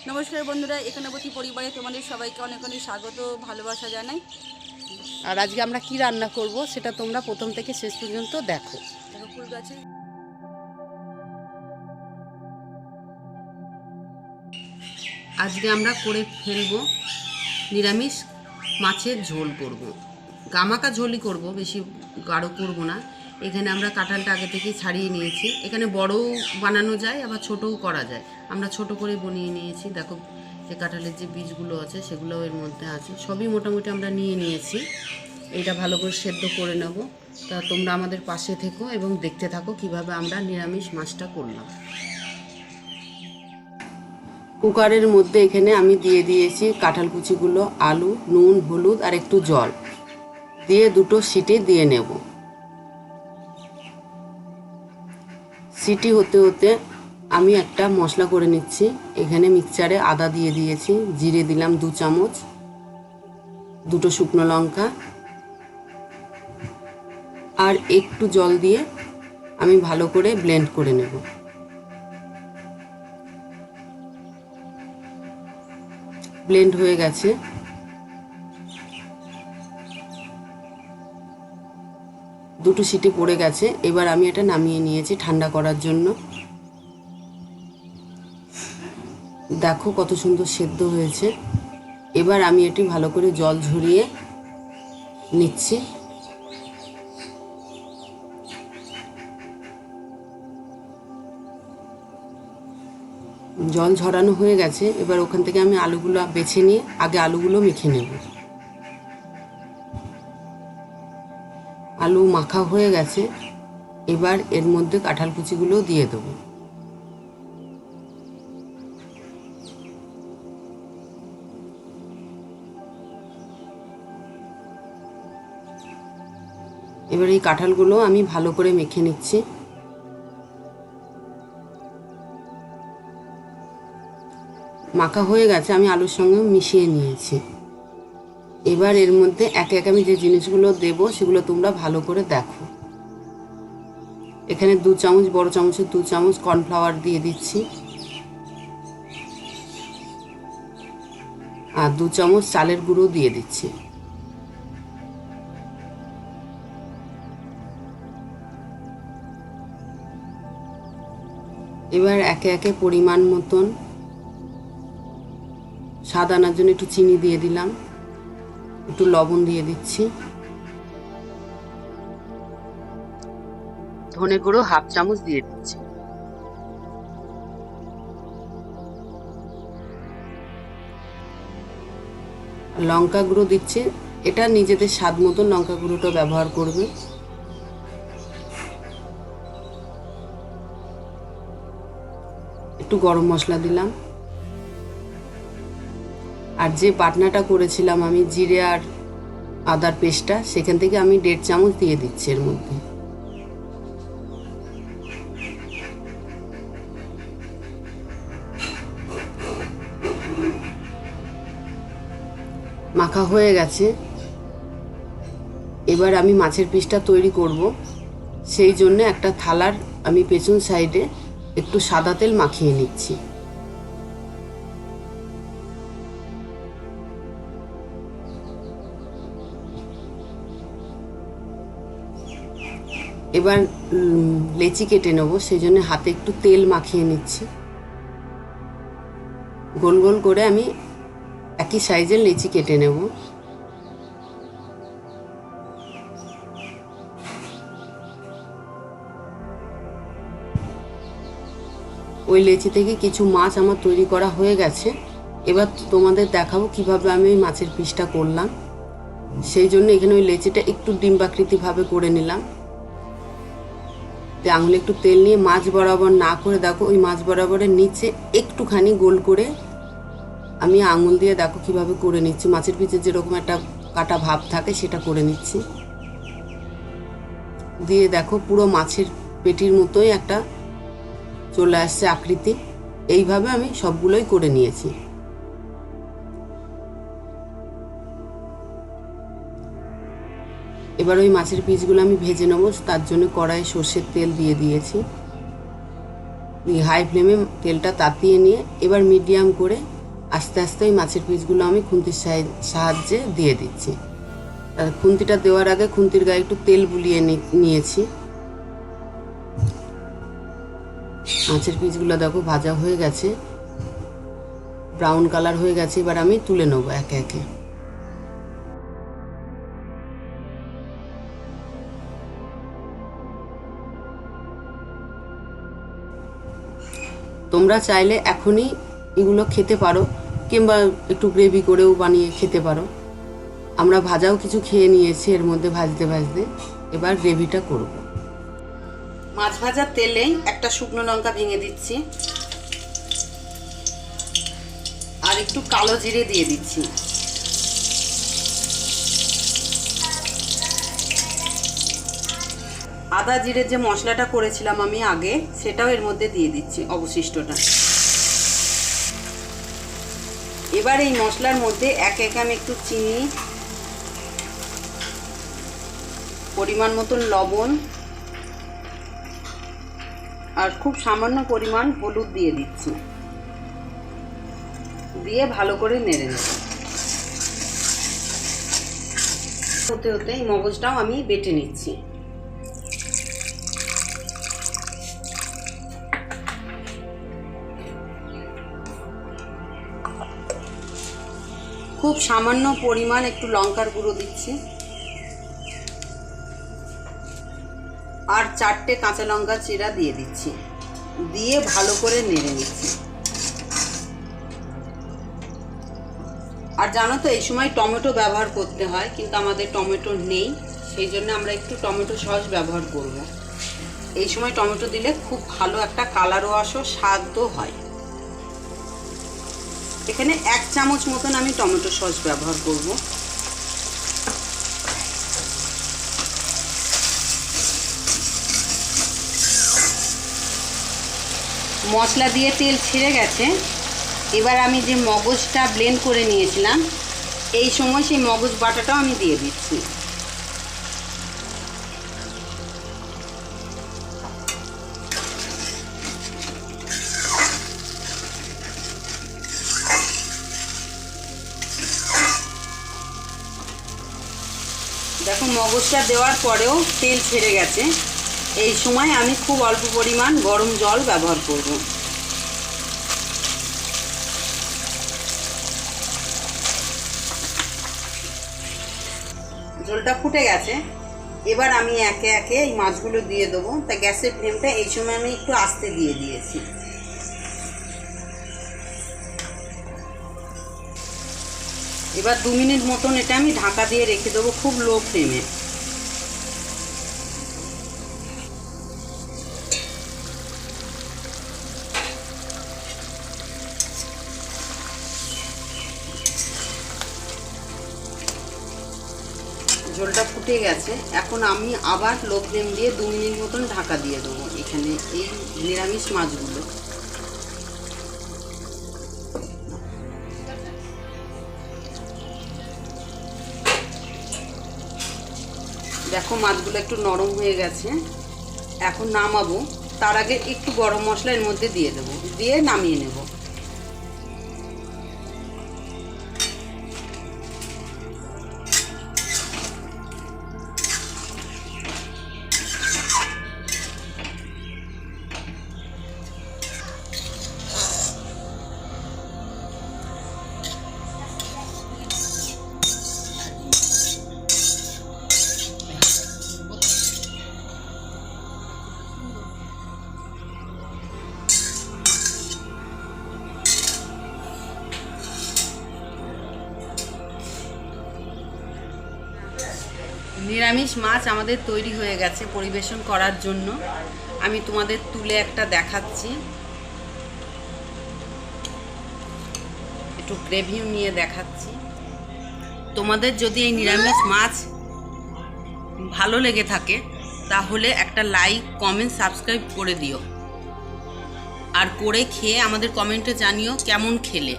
নমস্কার বন্ধুরা, এখানবতী পরিবারে তোমাদের সবাইকে অনেক অনেক স্বাগত, ভালোবাসা জানাই। আর আজকে আমরা কি রান্না করব সেটা তোমরা প্রথম থেকে শেষ পর্যন্ত দেখো। দেখো ফুল গাছে আজকে আমরা করে ফেলবো নিরামিষ মাছের ঝোল করব। গামাকা ঝোলই করব, বেশি গাঢ় করব না। এখানে আমরা কাঁঠালটা আগে থেকেই ছাড়িয়ে নিয়েছি। এখানে বড়ও বানানো যায়, আবার ছোটও করা যায়। আমরা ছোট করে বানিয়ে নিয়েছি। দেখো যে কাঁঠালের যে বীজগুলো আছে সেগুলোও এর মধ্যে আছে। সবই মোটামুটি আমরা নিয়ে নিয়েছি। এটা ভালো করে সেদ্ধ করে নেব। তা তোমরা আমাদের পাশে থেকো এবং দেখতে থাকো কিভাবে আমরা নিরামিষ মাছটা করলাম। কুকারের মধ্যে এখানে আমি দিয়ে দিয়েছি কাঁঠাল কুচিগুলো, আলু, নুন, হলুদ আর একটু জল দিয়ে দুটো সিটি দিয়ে নেব। সিটি হতে হতে আমি একটা মশলা করে নিচ্ছি। এখানে মিক্সচারে আদা দিয়ে দিয়েছি, জিরে দিলাম 2 চামচ, দুটো শুকনো লঙ্কা আর একটু জল দিয়ে আমি ভালো করে ব্লেন্ড করে নেব। ব্লেন্ড হয়ে গেছে। দুটো সিটি পড়ে গেছে। এবার আমি এটা নামিয়ে নিয়েছি ঠান্ডা করার জন্য। দেখো কত সুন্দর সেদ্ধ হয়েছে। এবার আমি এটি ভালো করে জল ঝরিয়ে নিচ্ছি। জল ঝরানো হয়ে গেছে। এবার ওখান থেকে আমি আলুগুলো বেছে নিয়ে আগে আলুগুলো মেখে নেব। আলু মাখা হয়ে গেছে। এবার এর মধ্যে কাঁঠাল কুচিগুলো দিয়ে দেবো। এবার এই কাঁঠালগুলো আমি ভালো করে মেখে নিচ্ছি। মাখা হয়ে গেছে, আমি আলুর সঙ্গে মিশিয়ে নিয়েছি। এবার এর মধ্যে একে একে আমি যে জিনিসগুলো দেবো সেগুলো তোমরা ভালো করে দেখো। এখানে 2 চামচ, বড় চামচের 2 চামচ কর্নফ্লাওয়ার দিয়ে দিচ্ছি আর 2 চামচ চালের গুঁড়ো দিয়ে দিচ্ছি। এবার একে একে পরিমাণ মতন স্বাদ আনার জন্য একটু চিনি দিয়ে দিলাম, একটু লবণ দিয়ে দিচ্ছি, ধনে গুঁড়ো 1/2 চামচ দিয়ে দিচ্ছি, লঙ্কা গুঁড়ো দিচ্ছি। এটা নিজেদের স্বাদ মতন লঙ্কা গুঁড়োটা ব্যবহার করবে। একটু গরম মশলা দিলাম। আর যে বাটনাটা করেছিলাম আমি জিরে আর আদার পেস্টটা, সেখান থেকে আমি 1.5 চামচ দিয়ে দিচ্ছি এর মধ্যে। মাখা হয়ে গেছে। এবার আমি মাছের পিসটা তৈরি করব। সেই জন্য একটা থালার আমি পেছন সাইডে একটু সাদা তেল মাখিয়ে নিচ্ছি। এবার লেচি কেটে নেবো, সেই জন্য হাতে একটু তেল মাখিয়ে নিচ্ছি। গোল গোল করে আমি একই সাইজের লেচি কেটে নেব। ওই লেচি থেকে কিছু মাছ আমার তৈরি করা হয়ে গেছে। এবার তোমাদের দেখাবো কিভাবে আমি ওই মাছের পিসটা করলাম। সেই জন্য এখানে ওই লেচিটা একটু ডিম্বাকৃতিভাবে করে নিলাম। আঙুলে একটু তেল নিয়ে মাছ বরাবর না করে দেখো ওই মাছ বরাবরের নিচে একটুখানি গোল করে আমি আঙুল দিয়ে দেখো কিভাবে করে নিচ্ছি। মাছের পিসে যেরকম একটা কাটা ভাব থাকে সেটা করে নিচ্ছি। দিয়ে দেখো পুরো মাছের পেটির মতোই একটা চলে আসছে আকৃতি। এইভাবে আমি সবগুলোই করে নিয়েছি। এবার ওই মাছের পিসগুলো আমি ভেজে নেবো। তার জন্য কড়াইয়ে সর্ষের তেল দিয়ে দিয়েছি। হাই ফ্লেমে তেলটা তাতিয়ে নিয়ে এবার মিডিয়াম করে আস্তে আস্তে ওই মাছের পিসগুলো আমি খুন্তির সাহায্যে দিয়ে দিচ্ছি। খুন্তিটা দেওয়ার আগে খুন্তির গায়ে একটু তেল বুলিয়ে নিয়েছি। মাছের পিসগুলো দেখো ভাজা হয়ে গেছে, ব্রাউন কালার হয়ে গেছে। এবার আমি তুলে নেব একে একে। তোমরা চাইলে এখনই এগুলো খেতে পারো, কিংবা একটু গ্রেভি করেও বানিয়ে খেতে পারো। আমরা ভাজাও কিছু খেয়ে নিয়েছি এর মধ্যে ভাজতে ভাজতে। এবার গ্রেভিটা করব। মাছ ভাজার তেলেই একটা শুকনো লঙ্কা ভেঙে দিচ্ছি, আর একটু কালো জিরে দিয়ে দিচ্ছি। আদা জিরের যে মশলাটা করেছিলাম আমি আগে, সেটাও এর মধ্যে দিয়ে দিচ্ছি অবশিষ্টটা। এবার এই মশলার মধ্যে একে একে আমি একটু চিনি, পরিমাণ মতন লবণ আর খুব সামান্য পরিমাণ হলুদ দিয়ে দিচ্ছি। দিয়ে ভালো করে নেড়ে নেব। হতে হতে এই মগজটাও আমি বেটে নিচ্ছি। খুব সামান্য পরিমাণ একটু লঙ্কার গুঁড়ো দিচ্ছি, আর 4টে কাঁচা লঙ্কা চিরা দিয়ে দিচ্ছি। দিয়ে ভালো করে নেড়ে নিচ্ছি। আর জানো তো এই সময় টমেটো ব্যবহার করতে হয়, কিন্তু আমাদের টমেটো নেই, সেই জন্য আমরা একটু টমেটো সস ব্যবহার করব। এই সময় টমেটো দিলে খুব ভালো একটা কালারও আসে, স্বাদও হয়। এখানে 1 চামচ মতন আমি টমেটো সস ব্যবহার করব। মশলা দিয়ে তেল ছেড়ে গেছে। এবার আমি যে মগজটা ব্লেন্ড করে নিয়েছিলাম, এই সময় সেই মগজ বাটাটাও আমি দিয়ে দিচ্ছি। দেখো মগজটা দেওয়ার পরেও তেল ছেড়ে গেছে। এই সময় আমি খুব অল্প পরিমাণ গরম জল ব্যবহার করব। ঝোলটা ফুটে গেছে। এবার আমি একে একে এই মাছগুলো দিয়ে দেবো। তা গ্যাসের ফ্লেমটা এই সময় আমি একটু আস্তে দিয়ে দিয়েছি। এবার 2 মিনিট মতন এটা আমি ঢাকা দিয়ে রেখে দেবো খুব লো ফ্লেমে। ঝোলটা ফুটে গেছে। এখন আমি আবার লো ফ্লেম দিয়ে 2 মিনিট মতন ঢাকা দিয়ে দেবো এখানে এই নিরামিষ মাছগুলো। দেখো মাছগুলো একটু নরম হয়ে গেছে। এখন নামাবো, তার আগে একটু গরম মশলা এর মধ্যে দিয়ে দেবো, দিয়ে নামিয়ে নেব। নিরামিষ মাছ আমাদের তৈরি হয়ে গেছে পরিবেশন করার জন্য। আমি তোমাদের তুলে একটা দেখাচ্ছি, একটু গ্রেভিও নিয়ে দেখাচ্ছি। তোমাদের যদি এই নিরামিষ মাছ ভালো লেগে থাকে তাহলে একটা লাইক, কমেন্ট, সাবস্ক্রাইব করে দিও। আর করে খেয়ে আমাদের কমেন্টে জানিও কেমন খেলে।